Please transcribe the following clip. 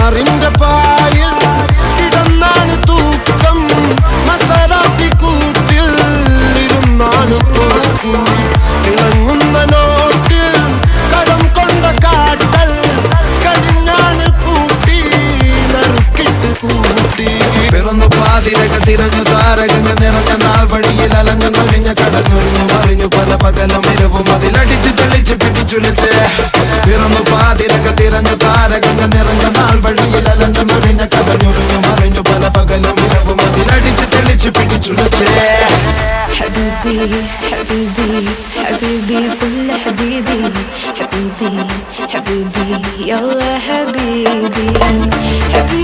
മാറിന്റെ പായിൽ കിടന്നാണ് തൂക്കം, മസറാത്തി കൂട്ടിൽ ഇരുന്നാണ് തോക്കും. തിളങ്ങുന്ന നോട്ടിൽ കടം കൊണ്ട കാട്ടൽ കഴിഞ്ഞാണ് പൂട്ടി നറുക്കിട്ട് കൂട്ടി. പിറന്നു പാതിരക തിരഞ്ഞു താരകങ്ങൾ നിറഞ്ഞ നാൾ വഴിയിൽ അലഞ്ഞു നൊരിഞ്ഞ കടഞ്ഞൊരിഞ്ഞു മറിഞ്ഞു പല പകലും ഇരവും അതിലടിച്ച് തെളിച്ച് പിടിച്ചുലച്ച്. പിറന്നു പാതിരക തിരഞ്ഞു താരകങ്ങൾ നിറഞ്ഞ നാൾ വഴിയിൽ അലഞ്ഞു നൊരിഞ്ഞ കടഞ്ഞൊരിഞ്ഞു മറിഞ്ഞു പല പകലും ഇരവും അതിലടിച്ച് തെളിച്ച് പിടിച്ചുലച്ച്. حبيبي حبيبي حبيبي كل حبيبي حبيبي حبيبي يلا حبيبي حبيبي